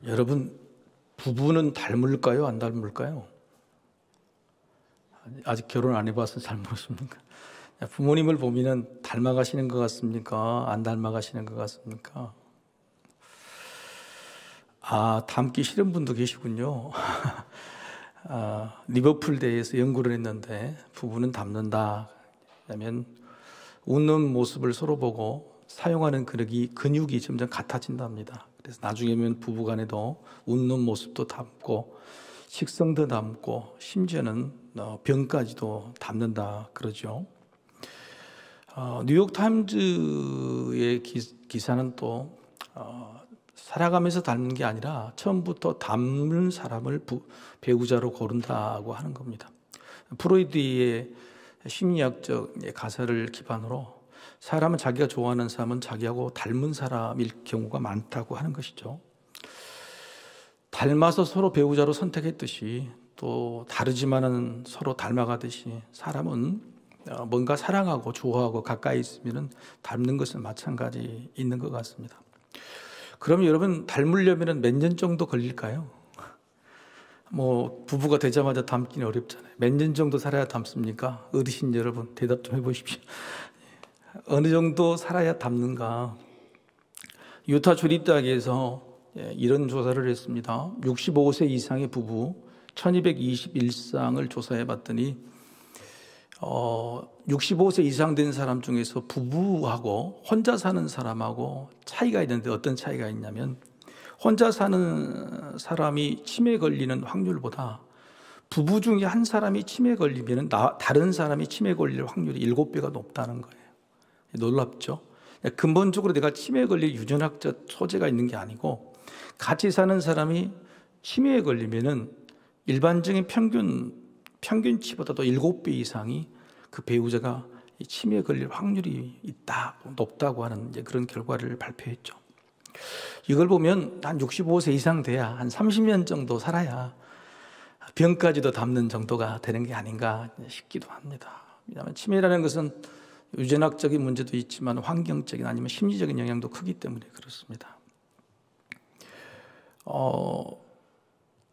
여러분, 부부는 닮을까요? 안 닮을까요? 아직 결혼 안 해봐서 잘 모르십니까? 부모님을 보면 닮아가시는 것 같습니까? 안 닮아가시는 것 같습니까? 닮기 싫은 분도 계시군요. 리버풀 대회에서 연구를 했는데 부부는 닮는다. 왜냐하면 웃는 모습을 서로 보고 사용하는 근육이 점점 같아진답니다. 그래서 나중에 보면 부부간에도 웃는 모습도 닮고 식성도 닮고 심지어는 병까지도 닮는다 그러죠. 뉴욕타임즈의 기사는 또 살아가면서 닮는 게 아니라 처음부터 닮는 사람을 배우자로 고른다고 하는 겁니다. 프로이드의 심리학적 가설을 기반으로 사람은 자기가 좋아하는 사람은 자기하고 닮은 사람일 경우가 많다고 하는 것이죠. 닮아서 서로 배우자로 선택했듯이 또 다르지만은 서로 닮아가듯이 사람은 뭔가 사랑하고 좋아하고 가까이 있으면 닮는 것은 마찬가지 있는 것 같습니다. 그럼 여러분, 닮으려면 몇 년 정도 걸릴까요? 부부가 되자마자 닮기는 어렵잖아요. 몇 년 정도 살아야 닮습니까? 어르신 여러분, 대답 좀 해보십시오. 어느 정도 살아야 닮는가? 유타 주립대학에서 이런 조사를 했습니다. 65세 이상의 부부 1221쌍을 조사해 봤더니 65세 이상 된 사람 중에서 부부하고 혼자 사는 사람하고 차이가 있는데 어떤 차이가 있냐면, 혼자 사는 사람이 치매에 걸리는 확률보다 부부 중에 한 사람이 치매에 걸리면 다른 사람이 치매에 걸릴 확률이 7배가 높다는 거예요. 놀랍죠? 근본적으로 내가 치매에 걸릴 유전학적 소재가 있는 게 아니고, 같이 사는 사람이 치매에 걸리면은 일반적인 평균치보다도 7배 이상이 그 배우자가 치매에 걸릴 확률이 높다고 하는 그런 결과를 발표했죠. 이걸 보면 한 65세 이상 돼야 한 30년 정도 살아야 병까지도 닮는 정도가 되는 게 아닌가 싶기도 합니다. 왜냐하면 치매라는 것은 유전학적인 문제도 있지만 환경적인 아니면 심리적인 영향도 크기 때문에 그렇습니다.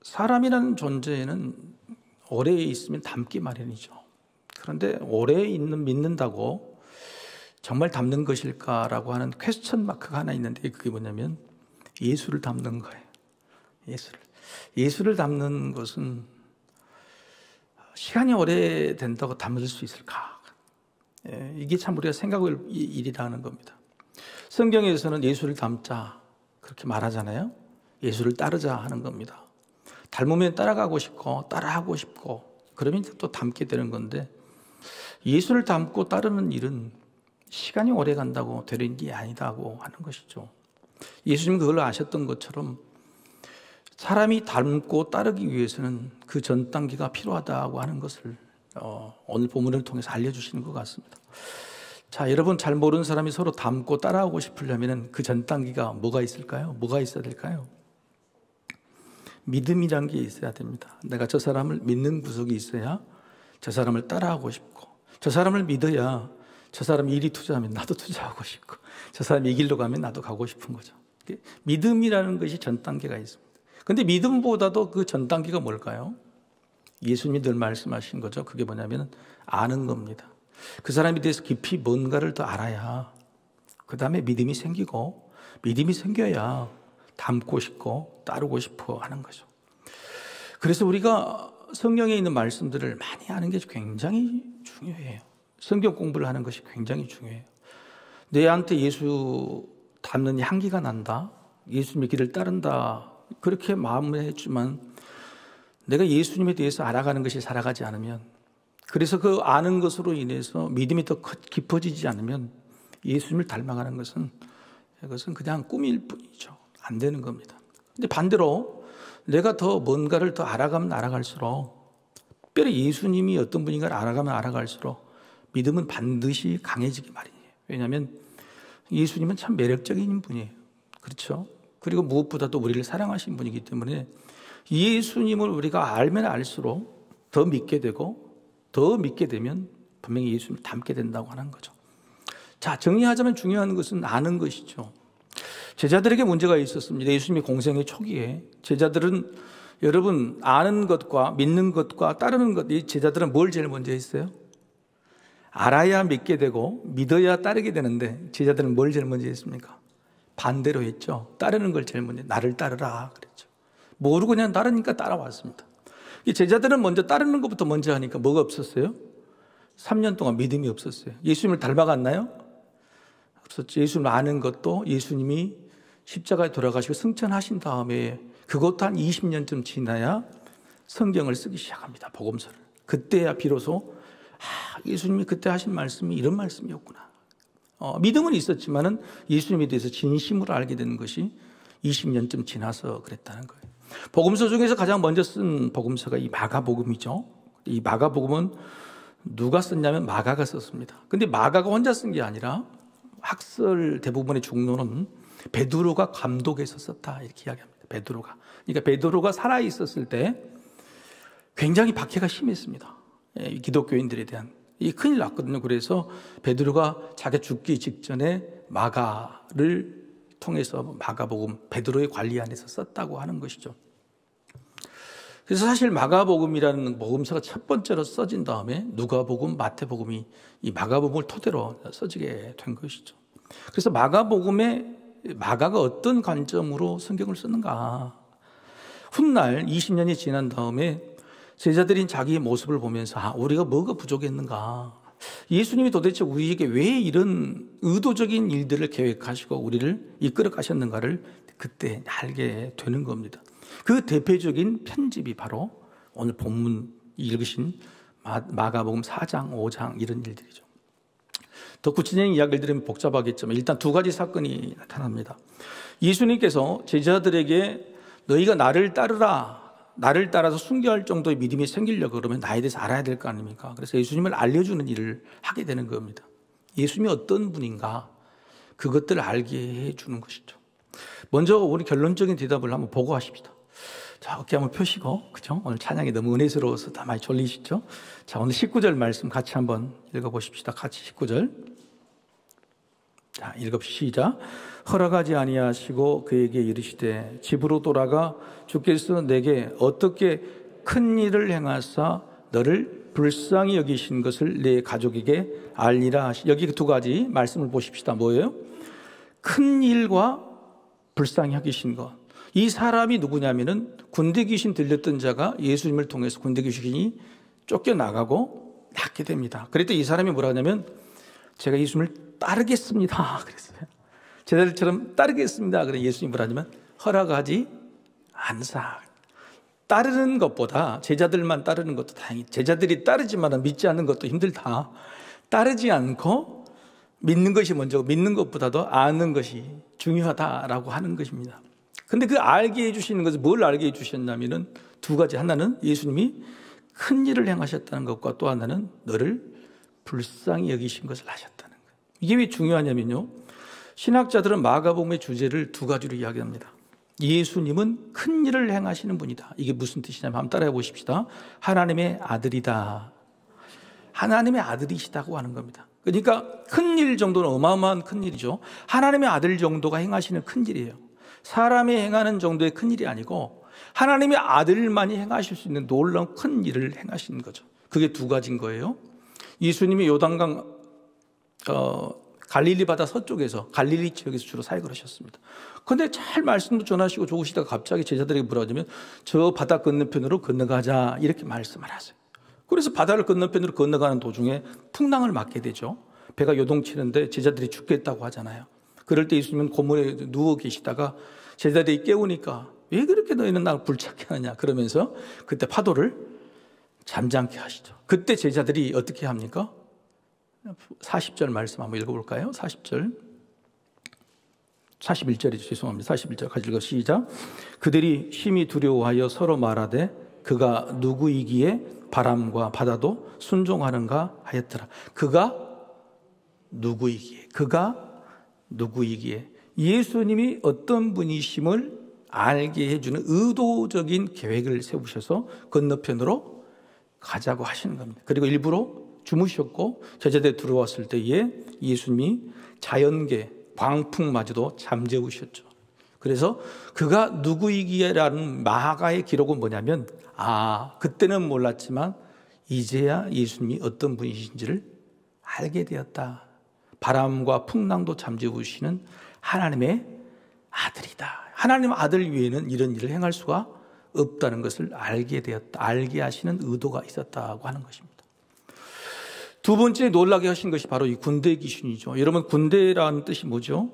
사람이라는 존재는 오래 있으면 닮기 마련이죠. 그런데 오래 믿는다고 정말 닮는 것일까라고 하는 퀘스천 마크가 하나 있는데, 그게 뭐냐면 예수를 닮는 거예요. 예수를 닮는 것은 시간이 오래된다고 닮을 수 있을까? 이게 참 우리가 생각할 일이라는 겁니다. 성경에서는 예수를 닮자 그렇게 말하잖아요. 예수를 따르자 하는 겁니다. 닮으면 따라가고 싶고 따라하고 싶고 그러면 또 닮게 되는 건데, 예수를 닮고 따르는 일은 시간이 오래 간다고 되는 게 아니다고 하는 것이죠. 예수님 그걸 아셨던 것처럼 사람이 닮고 따르기 위해서는 그 전 단계가 필요하다고 하는 것을 오늘 본문을 통해서 알려주시는 것 같습니다. 자, 여러분, 잘 모르는 사람이 서로 닮고 따라하고 싶으려면 그 전 단계가 뭐가 있을까요? 뭐가 있어야 될까요? 믿음이란 게 있어야 됩니다. 내가 저 사람을 믿는 구석이 있어야 저 사람을 따라하고 싶고, 저 사람을 믿어야 저 사람이 일이 투자하면 나도 투자하고 싶고, 저 사람이 이 길로 가면 나도 가고 싶은 거죠. 믿음이라는 것이 전 단계가 있습니다. 그런데 믿음보다도 그 전 단계가 뭘까요? 예수님이 늘 말씀하신 거죠. 그게 뭐냐면 아는 겁니다. 그 사람에 대해서 깊이 뭔가를 더 알아야 그 다음에 믿음이 생기고, 믿음이 생겨야 닮고 싶고 따르고 싶어 하는 거죠. 그래서 우리가 성경에 있는 말씀들을 많이 아는 게 굉장히 중요해요. 성경 공부를 하는 것이 굉장히 중요해요. 내한테 예수 닮는 향기가 난다, 예수님의 길을 따른다, 그렇게 마음을 했지만 내가 예수님에 대해서 알아가는 것이 살아가지 않으면, 그래서 그 아는 것으로 인해서 믿음이 더 깊어지지 않으면 예수님을 닮아가는 것은 그것은 그냥 꿈일 뿐이죠. 안 되는 겁니다. 근데 반대로 내가 더 뭔가를 더 알아가면 알아갈수록, 특별히 예수님이 어떤 분인가를 알아가면 알아갈수록 믿음은 반드시 강해지기 마련이에요. 왜냐하면 예수님은 참 매력적인 분이에요. 그렇죠? 그리고 무엇보다도 우리를 사랑하신 분이기 때문에 예수님을 우리가 알면 알수록 더 믿게 되고, 더 믿게 되면 분명히 예수님을 닮게 된다고 하는 거죠. 자, 정리하자면 중요한 것은 아는 것이죠. 제자들에게 문제가 있었습니다. 예수님이 공생의 초기에 제자들은 여러분 아는 것과 믿는 것과 따르는 것, 이 제자들은 뭘 제일 먼저 했어요? 알아야 믿게 되고 믿어야 따르게 되는데 제자들은 뭘 제일 먼저 했습니까? 반대로 했죠. 따르는 걸 제일 먼저, 나를 따르라 그랬죠. 모르고 그냥 따르니까 따라왔습니다. 이 제자들은 먼저 따르는 것부터 먼저 하니까 뭐가 없었어요? 3년 동안 믿음이 없었어요. 예수님을 닮아갔나요? 없었죠. 예수님을 아는 것도 예수님이 십자가에 돌아가시고 승천하신 다음에 그것도 한 20년쯤 지나야 성경을 쓰기 시작합니다. 복음서를. 그때야 비로소 예수님이 그때 하신 말씀이 이런 말씀이었구나. 믿음은 있었지만은 예수님에 대해서 진심으로 알게 되는 것이 20년쯤 지나서 그랬다는 거예요. 복음서 중에서 가장 먼저 쓴 복음서가 이 마가복음이죠. 이 마가복음은 누가 썼냐면 마가가 썼습니다. 근데 마가가 혼자 쓴 게 아니라 학설 대부분의 중론은 베드로가 감독해서 썼다 이렇게 이야기합니다. 베드로가. 그러니까 베드로가 살아 있었을 때 굉장히 박해가 심했습니다. 기독교인들에 대한 이 큰일 났거든요. 그래서 베드로가 자기 죽기 직전에 마가를 통해서 마가복음 베드로의 관리 안에서 썼다고 하는 것이죠. 그래서 사실 마가복음이라는 복음서가 첫 번째로 써진 다음에 누가복음, 마태복음이 이 마가복음을 토대로 써지게 된 것이죠. 그래서 마가가 어떤 관점으로 성경을 쓰는가? 훗날 20년이 지난 다음에 제자들인 자기의 모습을 보면서 우리가 뭐가 부족했는가? 예수님이 도대체 우리에게 왜 이런 의도적인 일들을 계획하시고 우리를 이끌어 가셨는가를 그때 알게 되는 겁니다. 그 대표적인 편집이 바로 오늘 본문 읽으신 마가복음 4장, 5장 이런 일들이죠. 더 구체적인 이야기를 들으면 복잡하겠지만 일단 두 가지 사건이 나타납니다. 예수님께서 제자들에게 너희가 나를 따르라, 나를 따라서 순교할 정도의 믿음이 생기려고 그러면 나에 대해서 알아야 될 거 아닙니까? 그래서 예수님을 알려주는 일을 하게 되는 겁니다. 예수님이 어떤 분인가 그것들을 알게 해주는 것이죠. 먼저 우리 결론적인 대답을 한번 보고 하십시다. 자, 어깨 한번 펴시고, 그죠? 오늘 찬양이 너무 은혜스러워서 다 많이 졸리시죠? 자, 오늘 19절 말씀 같이 한번 읽어보십시다. 같이 19절. 자, 시작. 허락하지 아니하시고 그에게 이르시되 집으로 돌아가 주께서 내게 어떻게 큰 일을 행하사 너를 불쌍히 여기신 것을 내 가족에게 알리라 하시. 여기 두 가지 말씀을 보십시다. 뭐예요? 큰 일과 불쌍히 여기신 것. 이 사람이 누구냐면은 군대 귀신 들렸던 자가 예수님을 통해서 군대 귀신이 쫓겨나가고 낫게 됩니다. 그랬더니 이 사람이 뭐라 하냐면 제가 예수님을 따르겠습니다. 그랬어요. 제자들처럼 따르겠습니다. 그래 예수님이 뭐라 하냐면 허락하지 않사. 따르는 것보다 제자들만 따르는 것도 다행히 제자들이 따르지만 믿지 않는 것도 힘들다. 따르지 않고 믿는 것이 먼저고 믿는 것보다도 아는 것이 중요하다라고 하는 것입니다. 근데 그 알게 해주시는 것은 뭘 알게 해주셨냐면은 두 가지. 하나는 예수님이 큰 일을 행하셨다는 것과 또 하나는 너를 불쌍히 여기신 것을 하셨다는 거예요. 이게 왜 중요하냐면요. 신학자들은 마가복음의 주제를 두 가지로 이야기합니다. 예수님은 큰 일을 행하시는 분이다. 이게 무슨 뜻이냐면 한번 따라해 보십시다. 하나님의 아들이다. 하나님의 아들이시다고 하는 겁니다. 그러니까 큰 일 정도는 어마어마한 큰 일이죠. 하나님의 아들 정도가 행하시는 큰 일이에요. 사람이 행하는 정도의 큰 일이 아니고 하나님의 아들만이 행하실 수 있는 놀라운 큰 일을 행하시는 거죠. 그게 두 가지인 거예요. 예수님이 요단강 갈릴리 바다 서쪽에서 갈릴리 지역에서 주로 사역을 하셨습니다. 그런데 잘 말씀도 전하시고 좋으시다가 갑자기 제자들에게 뭐라 하냐면 저 바다 건너편으로 건너가자 이렇게 말씀을 하세요. 그래서 바다를 건너편으로 건너가는 도중에 풍랑을 맞게 되죠. 배가 요동치는데 제자들이 죽겠다고 하잖아요. 그럴 때 예수님은 고문에 누워 계시다가 제자들이 깨우니까 왜 그렇게 너희는 나를 불착해 하느냐 그러면서 그때 파도를 잠잠케 하시죠. 그때 제자들이 어떻게 합니까? 40절 말씀 한번 읽어볼까요? 41절이죠. 죄송합니다. 41절 같이 읽어 시작. 그들이 심히 두려워하여 서로 말하되 그가 누구이기에 바람과 바다도 순종하는가 하였더라. 그가 누구이기에 예수님이 어떤 분이심을 알게 해주는 의도적인 계획을 세우셔서 건너편으로 가자고 하시는 겁니다. 그리고 일부러 주무셨고 제자들이 들어왔을 때에 예수님이 자연계 광풍마저도 잠재우셨죠. 그래서 그가 누구이기라는 마가의 기록은 뭐냐면, 그때는 몰랐지만 이제야 예수님이 어떤 분이신지를 알게 되었다. 바람과 풍랑도 잠재우시는 하나님의 아들이다. 하나님 아들 위에는 이런 일을 행할 수가 없다는 것을 알게 되었다. 알게 하시는 의도가 있었다고 하는 것입니다. 두 번째 놀라게 하신 것이 바로 이 군대 귀신이죠. 여러분, 군대라는 뜻이 뭐죠?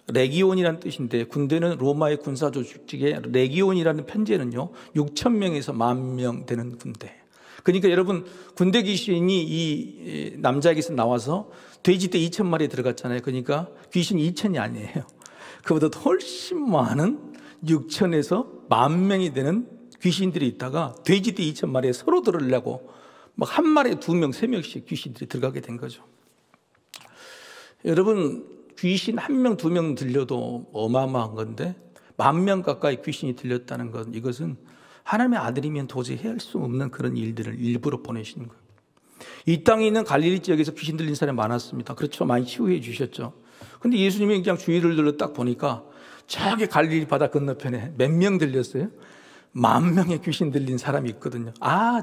레기온이라는 뜻인데, 군대는 로마의 군사 조직의 레기온이라는 편제는요 6,000명에서 10,000명 되는 군대. 그러니까 여러분, 군대 귀신이 이 남자에게서 나와서 돼지떼 2,000마리에 들어갔잖아요. 그러니까 귀신 2,000이 아니에요. 그보다 훨씬 많은 6,000에서 10,000명이 되는 귀신들이 있다가 돼지떼 2,000마리에 서로 들으려고 막 한 마리에 2명, 3명씩 귀신들이 들어가게 된 거죠. 여러분, 귀신 1명, 2명 들려도 어마어마한 건데 10,000명 가까이 귀신이 들렸다는 것, 이것은 하나님의 아들이면 도저히 할 수 없는 그런 일들을 일부러 보내시는 거예요. 이 땅에 있는 갈릴리 지역에서 귀신 들린 사람이 많았습니다. 그렇죠. 많이 치유해 주셨죠. 근데 예수님이 그냥 주위를 둘러 딱 보니까 저기 갈릴리 바다 건너편에 몇 명 들렸어요? 10,000명의 귀신 들린 사람이 있거든요.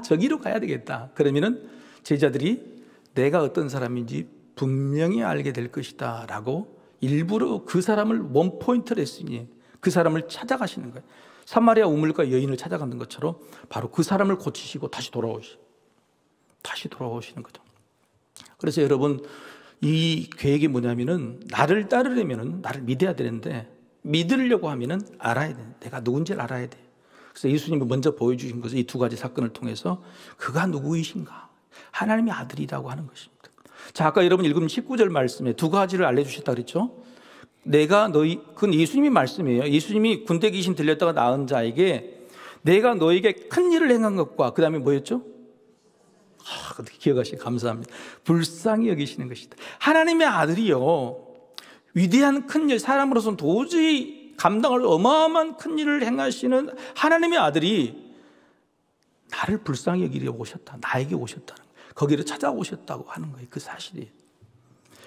저기로 가야 되겠다. 그러면은 제자들이 내가 어떤 사람인지 분명히 알게 될 것이다 라고 일부러 그 사람을 원포인트로 했으니 그 사람을 찾아가시는 거예요. 사마리아 우물가 여인을 찾아가는 것처럼 바로 그 사람을 고치시고 다시 돌아오시는 거죠. 그래서 여러분, 이 계획이 뭐냐면은 나를 따르려면은 나를 믿어야 되는데, 믿으려고 하면은 알아야 돼. 내가 누군지를 알아야 돼. 그래서 예수님이 먼저 보여주신 것은 이 두 가지 사건을 통해서 그가 누구이신가? 하나님의 아들이라고 하는 것입니다. 자, 아까 여러분 읽은 19절 말씀에 두 가지를 알려주셨다 그랬죠? 그건 예수님이 말씀이에요. 예수님이 군대 귀신 들렸다가 나은 자에게 내가 너에게 큰 일을 행한 것과 그 다음에 뭐였죠? 기억하시기 감사합니다. 불쌍히 여기시는 것이다. 하나님의 아들이요, 위대한 큰 일, 사람으로서는 도저히 감당할 어마어마한 큰 일을 행하시는 하나님의 아들이 나를 불쌍히 여기려고 오셨다. 나에게 오셨다는 거예요. 거기를 찾아오셨다고 하는 거예요. 그 사실이.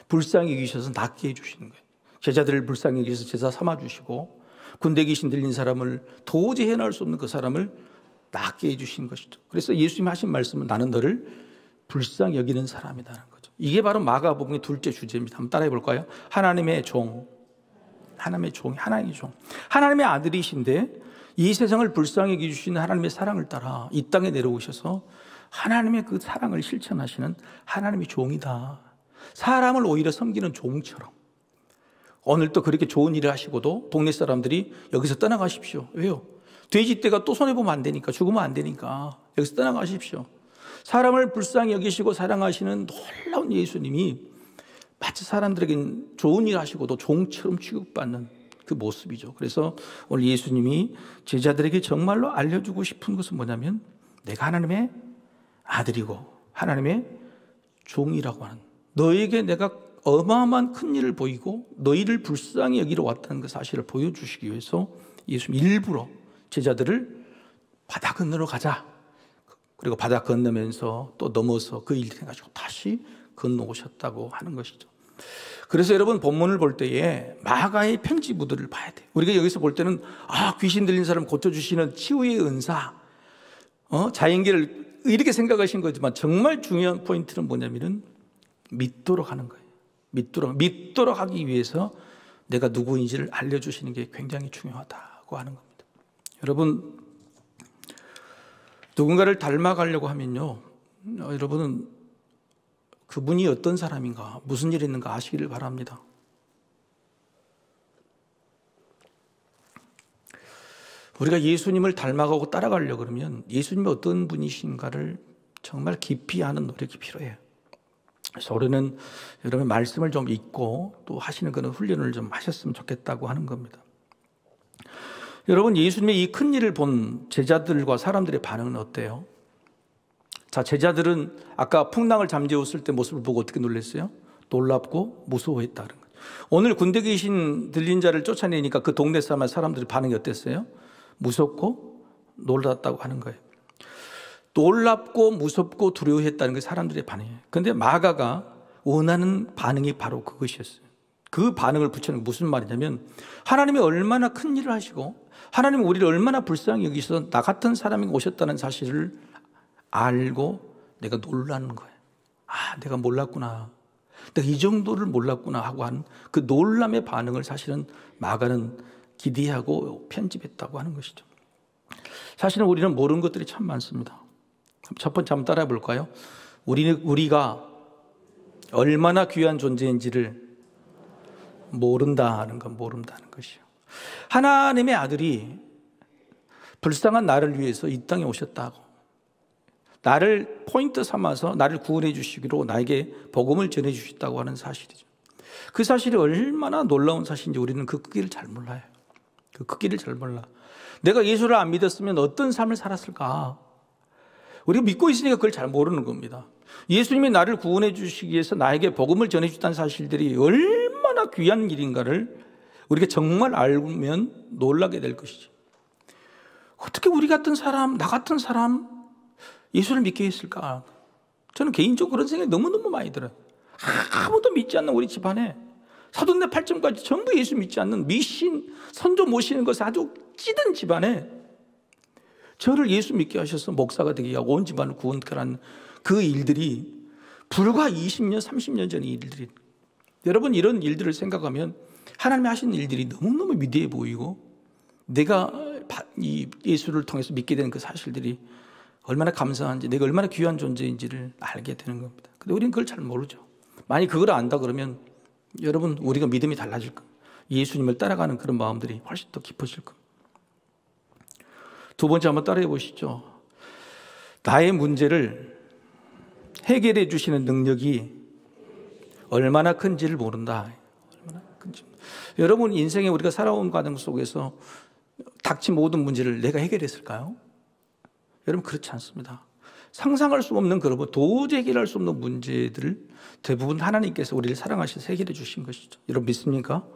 불쌍히 여기셔서 낫게 해주시는 거예요. 제자들을 불쌍히 여기셔서 제자 삼아주시고, 군대 귀신 들린 사람을 도저히 해낼 수 없는 그 사람을 낫게 해주신 것이죠. 그래서 예수님이 하신 말씀은 나는 너를 불쌍히 여기는 사람이라는 거죠. 이게 바로 마가복음의 둘째 주제입니다. 한번 따라해 볼까요? 하나님의 종. 하나님의 종. 하나님의 아들이신데 이 세상을 불쌍히 여기주시는 하나님의 사랑을 따라 이 땅에 내려오셔서 하나님의 그 사랑을 실천하시는 하나님의 종이다. 사람을 오히려 섬기는 종처럼. 오늘 또 그렇게 좋은 일을 하시고도 동네 사람들이 여기서 떠나가십시오. 왜요? 돼지떼가 또 손해보면 안 되니까, 죽으면 안 되니까 여기서 떠나가십시오. 사람을 불쌍히 여기시고 사랑하시는 놀라운 예수님이 마치 사람들에겐 좋은 일 하시고도 종처럼 취급받는 그 모습이죠. 그래서 오늘 예수님이 제자들에게 정말로 알려주고 싶은 것은 뭐냐면 내가 하나님의 아들이고 하나님의 종이라고 하는, 너에게 내가 어마어마한 큰 일을 보이고 너희를 불쌍히 여기러 왔다는 그 사실을 보여주시기 위해서 예수님 일부러 제자들을 바다 건너러 가자. 그리고 바다 건너면서 또 넘어서 그 일을 해가지고 다시 건너오셨다고 하는 것이죠. 그래서 여러분, 본문을 볼 때에 마가의 편지부들을 봐야 돼요. 우리가 여기서 볼 때는 귀신 들린 사람 고쳐주시는 치유의 은사, 자연계를 이렇게 생각하신 거지만 정말 중요한 포인트는 뭐냐면은 믿도록 하는 거예요. 믿도록 하기 위해서 내가 누구인지를 알려주시는 게 굉장히 중요하다고 하는 겁니다. 여러분, 누군가를 닮아가려고 하면요, 여러분은 그분이 어떤 사람인가, 무슨 일이 있는가 아시기를 바랍니다. 우리가 예수님을 닮아가고 따라가려고 그러면 예수님이 어떤 분이신가를 정말 깊이 아는 노력이 필요해요. 그래서 우리는 여러분 말씀을 좀 읽고 또 하시는 그런 훈련을 좀 하셨으면 좋겠다고 하는 겁니다. 여러분, 예수님의 이 큰 일을 본 제자들과 사람들의 반응은 어때요? 자, 제자들은 아까 풍랑을 잠재웠을 때 모습을 보고 어떻게 놀랐어요? 놀랍고 무서워했다는 거예요. 오늘 군대 귀신 들린 자를 쫓아내니까 그 동네 사람들의 반응이 어땠어요? 무섭고 놀랐다고 하는 거예요. 놀랍고 무섭고 두려워했다는 게 사람들의 반응이에요. 그런데 마가가 원하는 반응이 바로 그것이었어요. 그 반응을 붙여는 게 무슨 말이냐면 하나님이 얼마나 큰 일을 하시고 하나님이 우리를 얼마나 불쌍히 여기서 나 같은 사람이 오셨다는 사실을 알고 내가 놀라는 거예요. 아, 내가 몰랐구나. 내가 이 정도를 몰랐구나 하고 한 그 놀람의 반응을 사실은 마가는 기대하고 편집했다고 하는 것이죠. 사실은 우리는 모르는 것들이 참 많습니다. 첫 번째 한번 따라해 볼까요? 우리가 얼마나 귀한 존재인지를 모른다는 것이요. 하나님의 아들이 불쌍한 나를 위해서 이 땅에 오셨다고, 나를 포인트 삼아서 나를 구원해 주시기로 나에게 복음을 전해 주셨다고 하는 사실이죠. 그 사실이 얼마나 놀라운 사실인지 우리는 그 크기를 잘 몰라요. 그 크기를 잘 몰라. 내가 예수를 안 믿었으면 어떤 삶을 살았을까? 우리가 믿고 있으니까 그걸 잘 모르는 겁니다. 예수님이 나를 구원해 주시기 위해서 나에게 복음을 전해 주셨다는 사실들이 얼마나 귀한 일인가를 우리가 정말 알면 놀라게 될 것이죠. 어떻게 우리 같은 사람, 나 같은 사람 예수를 믿게 했을까? 저는 개인적으로 그런 생각이 너무너무 많이 들어요. 아무도 믿지 않는 우리 집안에 사돈네 8점까지 전부 예수 믿지 않는 미신, 선조 모시는 것에 아주 찌든 집안에 저를 예수 믿게 하셔서 목사가 되게 하고 온 집안을 구원하는 그 일들이 불과 20년, 30년 전의 일들이. 여러분, 이런 일들을 생각하면 하나님이 하신 일들이 너무너무 위대해 보이고 내가 이 예수를 통해서 믿게 되는 그 사실들이 얼마나 감사한지, 내가 얼마나 귀한 존재인지를 알게 되는 겁니다. 근데 우리는 그걸 잘 모르죠. 만약 그걸 안다 그러면 여러분, 우리가 믿음이 달라질 겁니다. 예수님을 따라가는 그런 마음들이 훨씬 더 깊어질 겁니다. 두 번째 한번 따라해 보시죠. 나의 문제를 해결해 주시는 능력이 얼마나 큰지를 모른다. 얼마나 큰지. 여러분, 인생에 우리가 살아온 과정 속에서 닥친 모든 문제를 내가 해결했을까요? 여러분, 그렇지 않습니다. 상상할 수 없는, 그런 도저히 해결할 수 없는 문제들을 대부분 하나님께서 우리를 사랑하셔서 해결해 주신 것이죠. 여러분, 믿습니까?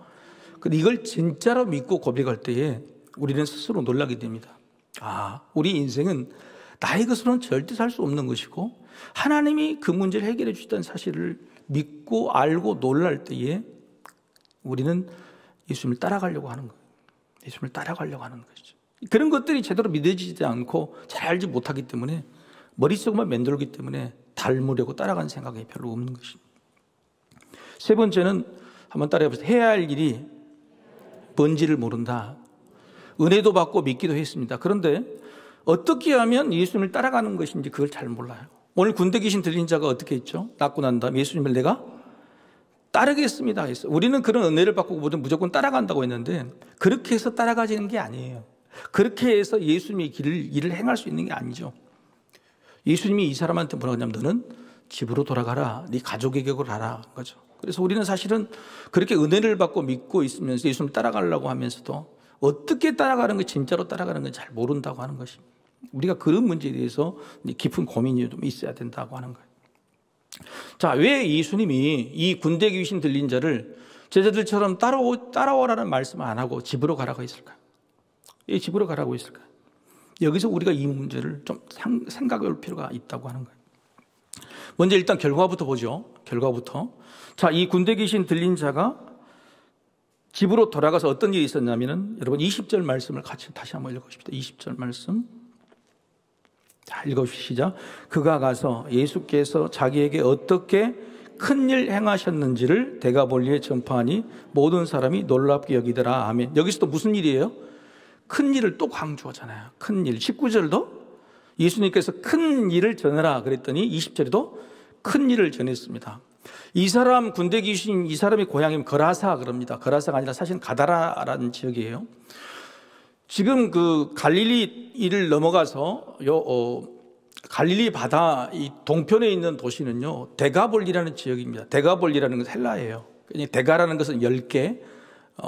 근데 이걸 진짜로 믿고 고백할 때에 우리는 스스로 놀라게 됩니다. 아, 우리 인생은 나의 것으로는 절대 살 수 없는 것이고 하나님이 그 문제를 해결해 주셨다는 사실을 믿고 알고 놀랄 때에 우리는 예수님을 따라가려고 하는 거예요. 예수님을 따라가려고 하는 것이죠. 그런 것들이 제대로 믿어지지 않고 잘 알지 못하기 때문에 머릿속만 맴돌기 때문에 닮으려고 따라가는 생각이 별로 없는 것입니다. 세 번째는 한번 따라해보세요. 해야 할 일이 뭔지를 모른다. 은혜도 받고 믿기도 했습니다. 그런데 어떻게 하면 예수님을 따라가는 것인지 그걸 잘 몰라요. 오늘 군대 귀신 들린 자가 어떻게 했죠? 낫고 난 다음에 예수님을 내가 따르겠습니다 했어요. 우리는 그런 은혜를 받고 무조건 따라간다고 했는데 그렇게 해서 따라가지는 게 아니에요. 그렇게 해서 예수님의 일을 행할 수 있는 게 아니죠. 예수님이 이 사람한테 뭐라고 하냐면 너는 집으로 돌아가라. 네 가족에게 하라 거죠. 그래서 우리는 사실은 그렇게 은혜를 받고 믿고 있으면서 예수님 따라가려고 하면서도 어떻게 따라가는 거, 진짜로 따라가는 건 잘 모른다고 하는 것입니다. 우리가 그런 문제에 대해서 깊은 고민이 좀 있어야 된다고 하는 거예요. 자, 왜 예수님이 이 군대 귀신 들린 자를 제자들처럼 따라오라는 말씀을 안 하고 집으로 가라고 했을까요? 왜 집으로 가라고 했을까요? 여기서 우리가 이 문제를 좀 생각해 볼 필요가 있다고 하는 거예요. 먼저 일단 결과부터 보죠. 결과부터. 자, 이 군대 귀신 들린 자가 집으로 돌아가서 어떤 일이 있었냐면은 여러분 20절 말씀을 같이 다시 한번 읽어봅시다. 20절 말씀. 자, 읽어주시죠. 그가 가서 예수께서 자기에게 어떻게 큰일 행하셨는지를 데가볼리에 전파하니 모든 사람이 놀랍게 여기더라. 아멘. 여기서 또 무슨 일이에요? 큰 일을 또 강조하잖아요. 큰 일. 19절도 예수님께서 큰 일을 전해라 그랬더니 20절에도 큰 일을 전했습니다. 이 사람 군대 귀신, 이 사람의 고향이 거라사 그럽니다. 거라사가 아니라 사실 가다라라는 지역이에요. 지금 그 갈릴리를 넘어가서 갈릴리 바다 이 동편에 있는 도시는요 데가볼리라는 지역입니다. 데가볼리라는 것은 헬라예요. 데가라는 것은 10개,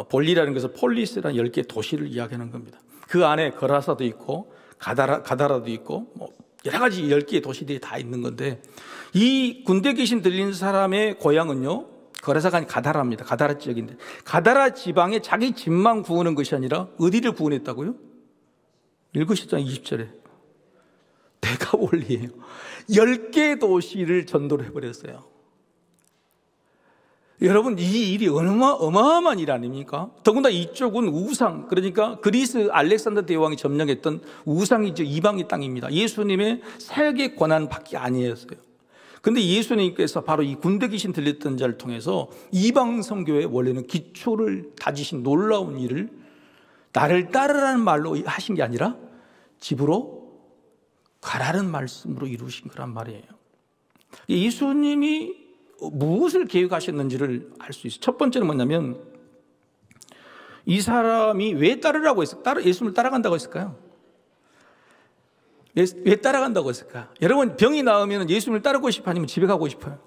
볼리라는 것은 폴리스라는 10개 도시를 이야기하는 겁니다. 그 안에 거라사도 있고 가다라도 있고 여러 가지 10개의 도시들이 다 있는 건데 이 군대 귀신 들린 사람의 고향은요 거라사가 아니라 가다라입니다. 가다라 지역인데 가다라 지방에 자기 집만 구하는 것이 아니라 어디를 구원했다고요? 읽으셨잖아요. 20절에 데가볼리예요. 10개 도시를 전도를 해버렸어요. 여러분, 이 일이 어마어마한 일 아닙니까? 더군다나 이쪽은 우상, 그러니까 그리스 알렉산더 대왕이 점령했던 우상이죠. 이방의 땅입니다. 예수님의 사역의 권한밖에 아니었어요. 근데 예수님께서 바로 이 군대 귀신 들렸던 자를 통해서 이방 선교의 원래는 기초를 다지신 놀라운 일을 나를 따르라는 말로 하신 게 아니라 집으로 가라는 말씀으로 이루신 거란 말이에요. 예수님이 무엇을 계획하셨는지를 알 수 있어요. 첫 번째는 뭐냐면 이 사람이 왜 따르라고 했을까? 예수님을 따라간다고 했을까요? 왜 따라간다고 했을까? 여러분, 병이 나으면 예수님을 따르고 싶어 아니면 집에 가고 싶어요?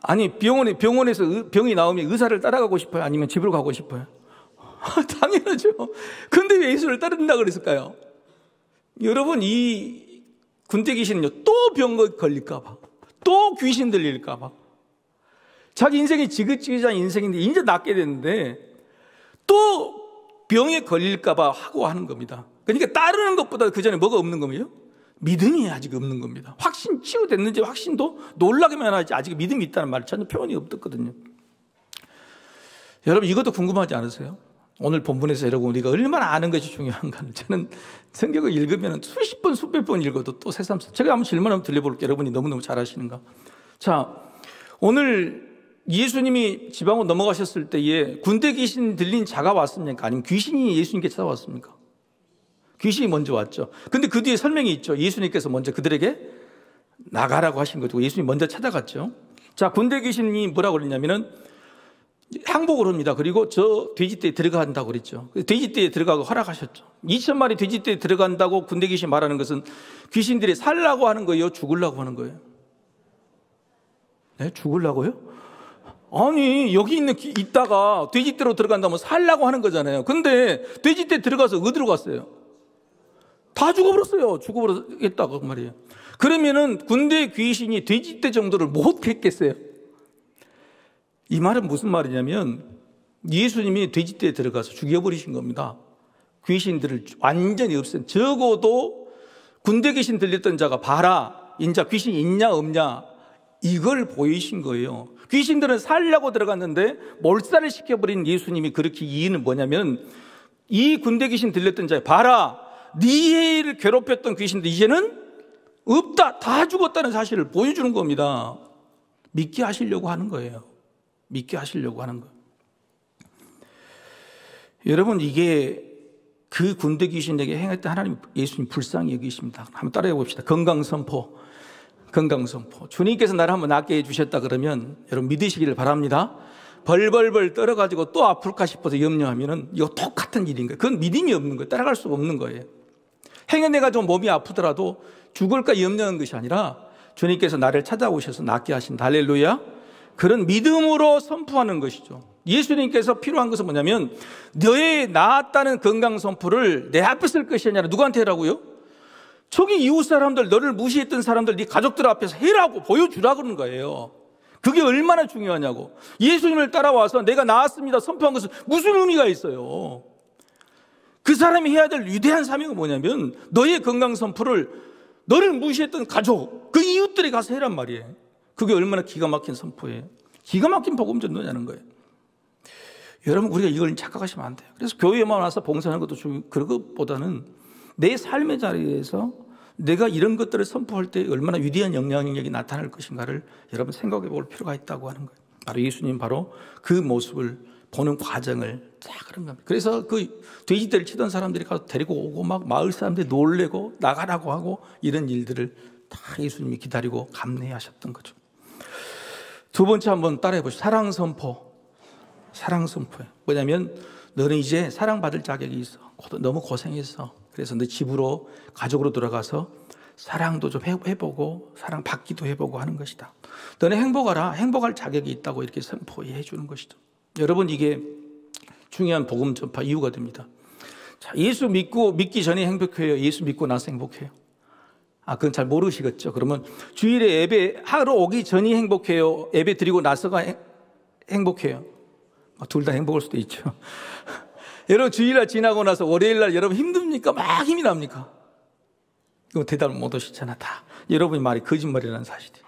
아니, 병원에서 병이 나오면 의사를 따라가고 싶어요? 아니면 집으로 가고 싶어요? 당연하죠. 근데 왜 예수를 따른다고 그랬을까요? 여러분, 이 군대 귀신은요, 또 병에 걸릴까봐, 또 귀신 들릴까봐. 자기 인생이 지긋지긋한 인생인데 이제 낫게 됐는데 또 병에 걸릴까봐 하고 하는 겁니다. 그러니까 따르는 것보다 그 전에 뭐가 없는 거예요? 믿음이 아직 없는 겁니다. 확신 치유됐는지 확신도 놀라기만 하지 아직 믿음이 있다는 말 전혀 표현이 없었거든요. 여러분, 이것도 궁금하지 않으세요? 오늘 본문에서 여러분 우리가 얼마나 아는 것이 중요한가를 저는 성경을 읽으면 수십 번 수백 번 읽어도 또 새삼 제가 한번 질문 한번 들려볼게요. 여러분이 너무너무 잘 아시는가. 자, 오늘 예수님이 지방으로 넘어가셨을 때에 군대 귀신 들린 자가 왔습니까? 아니면 귀신이 예수님께 찾아왔습니까? 귀신이 먼저 왔죠. 근데 그 뒤에 설명이 있죠. 예수님께서 먼저 그들에게 나가라고 하신 거죠. 예수님이 먼저 찾아갔죠. 자, 군대 귀신이 뭐라고 그랬냐면은 항복을 합니다. 그리고 저 돼지떼에 들어간다고 그랬죠. 돼지떼에 들어가고 허락하셨죠. 2,000마리 돼지떼에 들어간다고 군대 귀신 말하는 것은 귀신들이 살라고 하는 거예요? 죽으려고 하는 거예요? 네? 죽으려고요? 아니, 여기 있다가 돼지떼로 들어간다면 살라고 하는 거잖아요. 근데 돼지떼 들어가서 어디로 갔어요? 다 죽어버렸어요. 죽어버렸다고 말이에요. 그러면은 군대 귀신이 돼지떼 정도를 못 했겠어요? 이 말은 무슨 말이냐면 예수님이 돼지떼에 들어가서 죽여버리신 겁니다. 귀신들을 완전히 없앤. 적어도 군대 귀신 들렸던 자가 봐라, 인자 귀신 있냐 없냐 이걸 보이신 거예요. 귀신들은 살려고 들어갔는데 몰살을 시켜버린 예수님이 그렇게 이유는 뭐냐면 이 군대 귀신 들렸던 자 봐라, 네를 괴롭혔던 귀신들 이제는 없다, 다 죽었다는 사실을 보여주는 겁니다. 믿게 하시려고 하는 거예요. 믿게 하시려고 하는 거예요. 여러분, 이게 그 군대 귀신에게 행했던 하나님 예수님 불쌍히 여기십니다. 한번 따라해 봅시다. 건강선포. 건강선포. 주님께서 나를 한번 낫게 해주셨다 그러면 여러분 믿으시기를 바랍니다. 벌벌벌 떨어가지고 또 아플까 싶어서 염려하면은 이거 똑같은 일인 거예요. 그건 믿음이 없는 거예요. 따라갈 수가 없는 거예요. 행여내가지고 몸이 아프더라도 죽을까 염려하는 것이 아니라 주님께서 나를 찾아오셔서 낫게 하신다. 할렐루야. 그런 믿음으로 선포하는 것이죠. 예수님께서 필요한 것은 뭐냐면 너의 나았다는 건강 선포를 내 앞에 쓸 것이 아니라 누구한테 하라고요? 초기 이웃 사람들, 너를 무시했던 사람들, 네 가족들 앞에서 해라고 보여주라 그러는 거예요. 그게 얼마나 중요하냐고. 예수님을 따라와서 내가 나았습니다 선포한 것은 무슨 의미가 있어요? 그 사람이 해야 될 위대한 사명은 뭐냐면 너의 건강 선포를 너를 무시했던 가족, 그 이웃들에 가서 해란 말이에요. 그게 얼마나 기가 막힌 선포예요. 기가 막힌 복음 전도냐는 거예요. 여러분, 우리가 이걸 착각하시면 안 돼요. 그래서 교회에만 와서 봉사하는 것도 좀 그런 것보다는 내 삶의 자리에서 내가 이런 것들을 선포할 때 얼마나 위대한 영향력이 나타날 것인가를 여러분 생각해 볼 필요가 있다고 하는 거예요. 바로 예수님 바로 그 모습을 보는 과정을 다 그런 겁니다. 그래서 그 돼지떼를 치던 사람들이 가서 데리고 오고 막 마을 사람들이 놀래고 나가라고 하고 이런 일들을 다 예수님이 기다리고 감내하셨던 거죠. 두 번째 한번 따라해 보시죠. 사랑 선포. 사랑 선포예요. 뭐냐면 너는 이제 사랑받을 자격이 있어. 너무 고생했어. 그래서 너 집으로 가족으로 돌아가서 사랑도 좀 해보고 사랑 받기도 해보고 하는 것이다. 너는 행복하라. 행복할 자격이 있다고 이렇게 선포해 주는 것이죠. 여러분, 이게 중요한 복음 전파 이유가 됩니다. 자, 예수 믿기 전에 행복해요? 예수 믿고 나서 행복해요? 그건 잘 모르시겠죠. 그러면 주일에 예배 하러 오기 전이 행복해요? 예배 드리고 나서가 행복해요? 둘 다 행복할 수도 있죠. 여러분, 주일날 지나고 나서 월요일날 여러분 힘듭니까? 막 힘이 납니까? 이거 대답을 못 하시잖아. 다 여러분이 말이 거짓말이라는 사실이에요.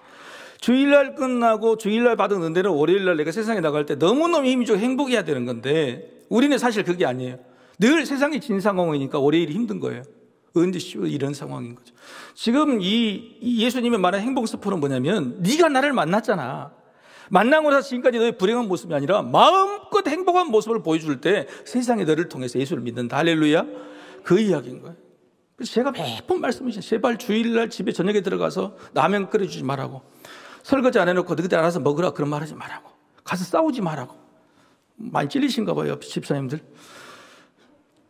주일날 끝나고 주일날 받은 은혜는 월요일날 내가 세상에 나갈 때 너무너무 힘이 좋고 행복해야 되는 건데 우리는 사실 그게 아니에요. 늘 세상이 진 상황이니까 월요일이 힘든 거예요. 언제 쉬워 이런 상황인 거죠. 지금 이 예수님이 말하는 행복 스포는 뭐냐면 네가 나를 만났잖아. 만나고 나서 지금까지 너의 불행한 모습이 아니라 마음껏 행복한 모습을 보여줄 때 세상에 너를 통해서 예수를 믿는다. 할렐루야. 그 이야기인 거예요. 그래서 제가 매번 말씀하시죠. 제발 주일날 집에 저녁에 들어가서 라면 끓여주지 말라고. 설거지 안 해놓고 너희들 알아서 먹으라 그런 말 하지 말라고. 가서 싸우지 말라고. 많이 찔리신가 봐요, 집사님들.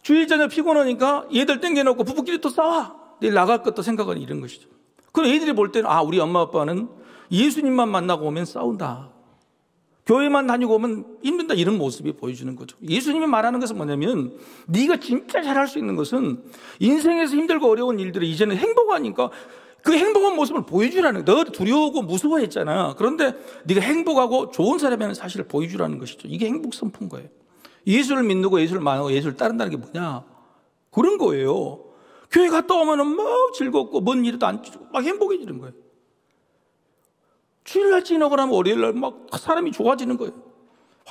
주일 저녁 피곤하니까 얘들 땡겨놓고 부부끼리 또 싸워. 내일 나갈 것도 생각은 이런 것이죠. 그럼 애들이 볼 때는 우리 엄마 아빠는 예수님만 만나고 오면 싸운다. 교회만 다니고 오면 힘든다. 이런 모습이 보여주는 거죠. 예수님이 말하는 것은 뭐냐면 네가 진짜 잘할 수 있는 것은 인생에서 힘들고 어려운 일들을 이제는 행복하니까 그 행복한 모습을 보여주라는 거예요. 너 두려워하고 무서워했잖아. 그런데 네가 행복하고 좋은 사람이라는 사실을 보여주라는 것이죠. 이게 행복 선포인 거예요. 예수를 믿고 예수를 만나고 예수를 따른다는 게 뭐냐? 그런 거예요. 교회 갔다 오면은 막 즐겁고 뭔 일도 안 주고 막 행복해지는 거예요. 주일날 지나고 나면 월요일날 막 사람이 좋아지는 거예요.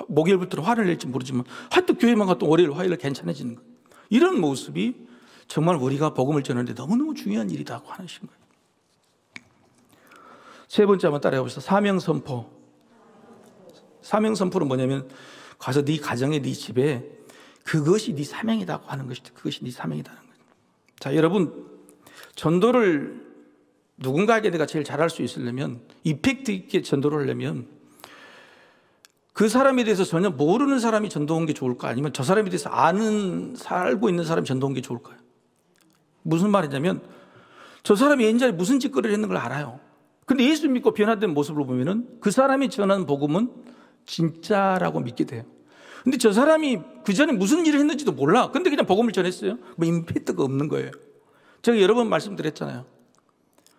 목요일부터는 화를 낼지 모르지만 하여튼 교회만 갔다 월요일, 화요일 괜찮아지는 거예요. 이런 모습이 정말 우리가 복음을 전하는데 너무너무 중요한 일이라고 하는 거예요. 세 번째 한번 따라해 봅시다. 사명선포. 사명선포는 뭐냐면 가서 네 가정에 네 집에 그것이 네 사명이라고 하는 것이죠. 그것이 네 사명이라는 거죠. 자, 여러분 전도를 누군가에게 내가 제일 잘할 수 있으려면 이펙트 있게 전도를 하려면 그 사람에 대해서 전혀 모르는 사람이 전도한 게 좋을까? 아니면 저 사람에 대해서 알고 있는 사람이 전도한 게 좋을까요? 무슨 말이냐면 저 사람이 옛날에 무슨 짓거리를 했는 걸 알아요. 근데 예수 믿고 변화된 모습을 보면은 그 사람이 전하는 복음은 진짜라고 믿게 돼요. 근데 저 사람이 그 전에 무슨 일을 했는지도 몰라. 근데 그냥 복음을 전했어요. 뭐 임팩트가 없는 거예요. 제가 여러 번 말씀드렸잖아요.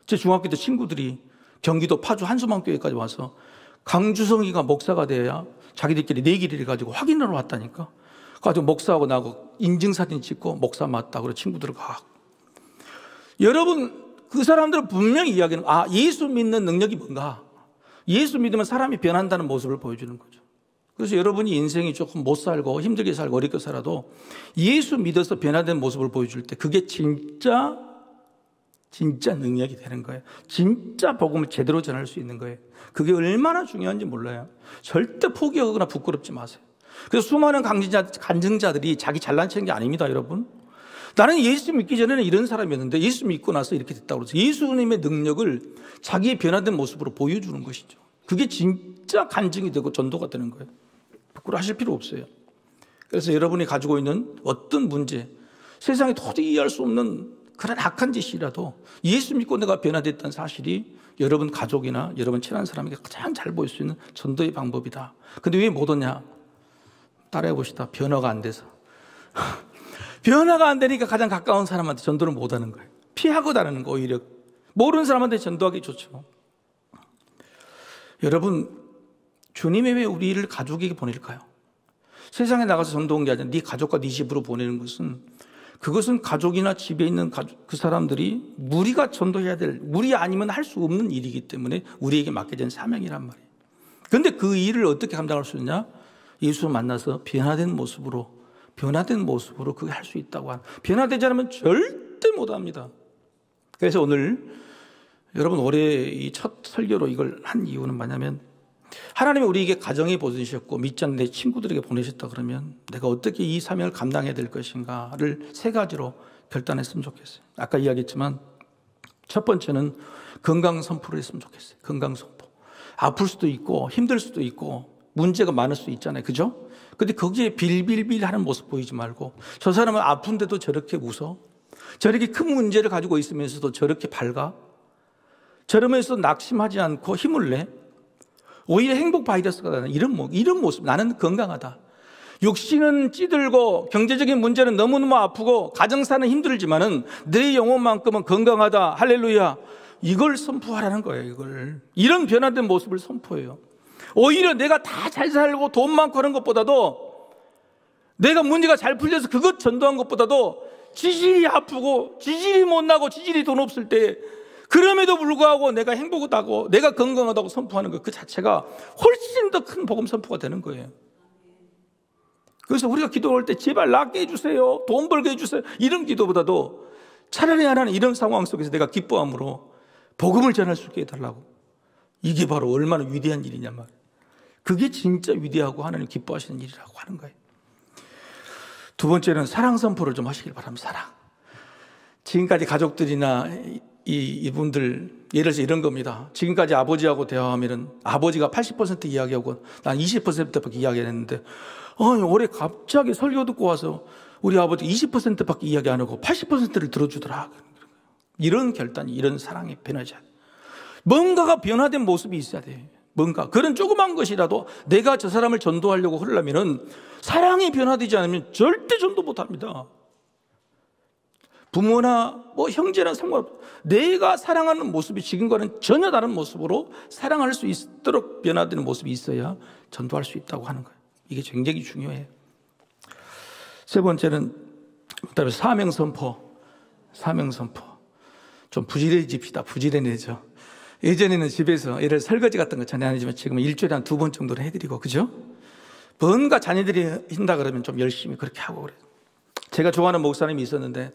제 중학교 때 친구들이 경기도 파주 한수망교회까지 와서 강주성이가 목사가 돼야 자기들끼리 내기를 해가지고 확인하러 왔다니까. 가지고 목사하고 나하고 인증사진 찍고 목사 맞다. 그래서 친구들을 가. 여러분 그 사람들은 분명히 이야기는 예수 믿는 능력이 뭔가. 예수 믿으면 사람이 변한다는 모습을 보여주는 거죠. 그래서 여러분이 인생이 조금 못 살고 힘들게 살고 어렵게 살아도 예수 믿어서 변화된 모습을 보여줄 때 그게 진짜 능력이 되는 거예요. 진짜 복음을 제대로 전할 수 있는 거예요. 그게 얼마나 중요한지 몰라요. 절대 포기하거나 부끄럽지 마세요. 그래서 수많은 간증자들이 자기 잘난 척한 게 아닙니다, 여러분. 나는 예수 믿기 전에는 이런 사람이었는데 예수 믿고 나서 이렇게 됐다고 그래서 예수님의 능력을 자기의 변화된 모습으로 보여주는 것이죠. 그게 진짜 간증이 되고 전도가 되는 거예요. 부끄러워하실 필요 없어요. 그래서 여러분이 가지고 있는 어떤 문제, 세상에 도저히 이해할 수 없는 그런 악한 짓이라도 예수 믿고 내가 변화됐다는 사실이 여러분 가족이나 여러분 친한 사람에게 가장 잘 보일 수 있는 전도의 방법이다. 근데 왜 못 오냐? 따라해 봅시다. 변화가 안 돼서. 변화가 안 되니까 가장 가까운 사람한테 전도를 못 하는 거예요. 피하고 다니는 거 오히려. 모르는 사람한테 전도하기 좋죠. 여러분, 주님이 왜 우리를 가족에게 보낼까요? 세상에 나가서 전도한 게 아니라 네 가족과 네 집으로 보내는 것은 그것은 가족이나 집에 있는 그 사람들이 우리가 전도해야 될, 우리 아니면 할 수 없는 일이기 때문에 우리에게 맡겨진 사명이란 말이에요. 그런데 그 일을 어떻게 감당할 수 있냐? 예수 만나서 변화된 모습으로 그게 할 수 있다고 하는. 변화되지 않으면 절대 못합니다. 그래서 오늘 여러분 올해 이 첫 설교로 이걸 한 이유는 뭐냐면 하나님이 우리에게 가정에 보내셨고 믿지 않는 내 친구들에게 보내셨다 그러면 내가 어떻게 이 사명을 감당해야 될 것인가를 세 가지로 결단했으면 좋겠어요. 아까 이야기했지만 첫 번째는 건강 선포를 했으면 좋겠어요. 건강 선포. 아플 수도 있고 힘들 수도 있고 문제가 많을 수 있잖아요. 그죠? 근데 거기에 빌빌빌 하는 모습 보이지 말고 저 사람은 아픈데도 저렇게 웃어? 저렇게 큰 문제를 가지고 있으면서도 저렇게 밝아? 저러면서 낙심하지 않고 힘을 내? 오히려 행복 바이러스가 나는 이런 모습. 나는 건강하다. 육신은 찌들고 경제적인 문제는 너무너무 아프고 가정사는 힘들지만은 내 영혼만큼은 건강하다. 할렐루야. 이걸 선포하라는 거예요. 이런 변화된 모습을 선포해요. 오히려 내가 다 잘 살고 돈 많고 하는 것보다도 내가 문제가 잘 풀려서 그것 전도한 것보다도 지질이 아프고 지질이 못 나고 지질이 돈 없을 때 그럼에도 불구하고 내가 행복하다고, 내가 건강하다고 선포하는 것 그 자체가 훨씬 더 큰 복음 선포가 되는 거예요. 그래서 우리가 기도할 때 제발 낫게 해주세요, 돈 벌게 해주세요, 이런 기도보다도 차라리 하나는 이런 상황 속에서 내가 기뻐함으로 복음을 전할 수 있게 해달라고. 이게 바로 얼마나 위대한 일이냐 말이에요. 그게 진짜 위대하고 하나님 기뻐하시는 일이라고 하는 거예요. 두 번째는 사랑 선포를 좀 하시길 바랍니다. 사랑. 지금까지 가족들이나 이분들, 예를 들어서 이런 겁니다. 지금까지 아버지하고 대화하면은 아버지가 80% 이야기하고 난 20%밖에 이야기 안 했는데, 올해 갑자기 설교 듣고 와서 우리 아버지 20%밖에 이야기 안 하고 80%를 들어주더라. 이런 결단이, 이런 사랑이 변하지 않아요. 뭔가가 변화된 모습이 있어야 돼요. 뭔가 그런 조그만 것이라도 내가 저 사람을 전도하려고 하려면은 사랑이 변화되지 않으면 절대 전도 못합니다. 부모나 형제나 상관없어요. 내가 사랑하는 모습이 지금과는 전혀 다른 모습으로 사랑할 수 있도록 변화되는 모습이 있어야 전도할 수 있다고 하는 거예요. 이게 굉장히 중요해요. 세 번째는 사명 선포. 사명 선포. 좀 부지런해집시다. 부지런해져. 예전에는 집에서 예를 설거지 같은 거 전혀 안 하지만 지금은 일주일에 한 2번 정도는 해드리고, 그죠? 뭔가 자녀들이 한다 그러면 좀 열심히 그렇게 하고 그래요. 제가 좋아하는 목사님이 있었는데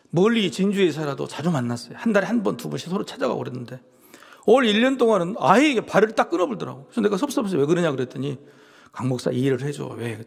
멀리 진주에 살아도 자주 만났어요. 한 달에 한 번, 2번씩 서로 찾아가고 그랬는데 올 1년 동안은 아예 이게 발을 딱 끊어버리더라고. 그래서 내가 섭섭해서 왜 그러냐 그랬더니 강 목사 이해를 해줘. 왜?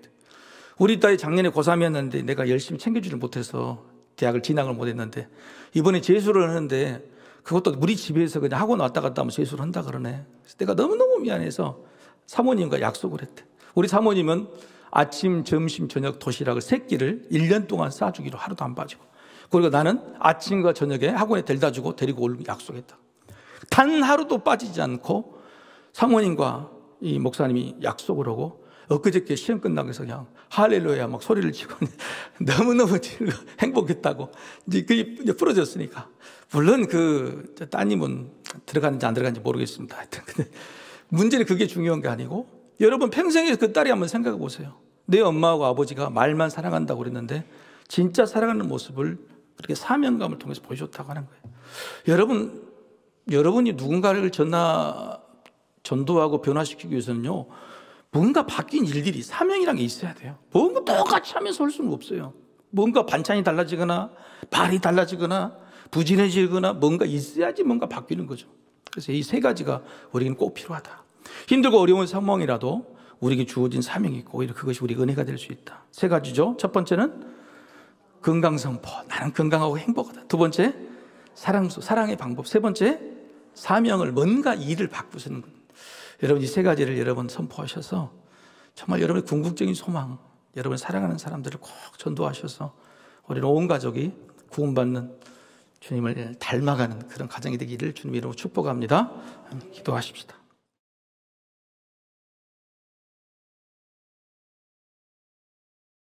우리 딸이 작년에 고3이었는데 내가 열심히 챙겨주질 못해서 대학을 진학을 못했는데 이번에 재수를 하는데 그것도 우리 집에서 그냥 학원 왔다 갔다 하면 재수를 한다 그러네. 그래서 내가 너무너무 미안해서 사모님과 약속을 했대. 우리 사모님은 아침, 점심, 저녁 도시락을 3끼를 1년 동안 싸주기로, 하루도 안 빠지고. 그리고 나는 아침과 저녁에 학원에 데려다 주고 데리고 올 약속했다. 단 하루도 빠지지 않고 사모님과 이 목사님이 약속을 하고 엊그저께 시험 끝나고 해서 그냥 할렐루야 막 소리를 치고 너무너무 행복했다고. 이제 그게 풀어졌으니까. 물론 그 따님은 들어갔는지 안 들어갔는지 모르겠습니다. 하여튼 근데 문제는 그게 중요한 게 아니고, 여러분 평생에 그 딸이 한번 생각해 보세요. 내 엄마하고 아버지가 말만 사랑한다고 그랬는데 진짜 사랑하는 모습을 그렇게 사명감을 통해서 보여줬다고 하는 거예요. 여러분이 누군가를 전도하고 변화시키기 위해서는요, 뭔가 바뀐 일들이, 사명이라는 게 있어야 돼요. 뭔가 똑같이 하면서 할 수는 없어요. 뭔가 반찬이 달라지거나 발이 달라지거나 부진해지거나 뭔가 있어야지 뭔가 바뀌는 거죠. 그래서 이 3가지가 우리에게는 꼭 필요하다. 힘들고 어려운 상황이라도 우리에게 주어진 사명이 있고 오히려 그것이 우리 은혜가 될 수 있다. 3가지죠. 첫 번째는 건강 선포. 나는 건강하고 행복하다. 2번째, 사랑의 방법. 3번째, 사명을, 뭔가 일을 바꾸시는 것. 여러분 이 3가지를 여러분 선포하셔서 정말 여러분의 궁극적인 소망, 여러분 사랑하는 사람들을 꼭 전도하셔서 우리는 온 가족이 구원받는, 주님을 닮아가는 그런 가정이 되기를 주님 이름으로 축복합니다. 기도하십시다.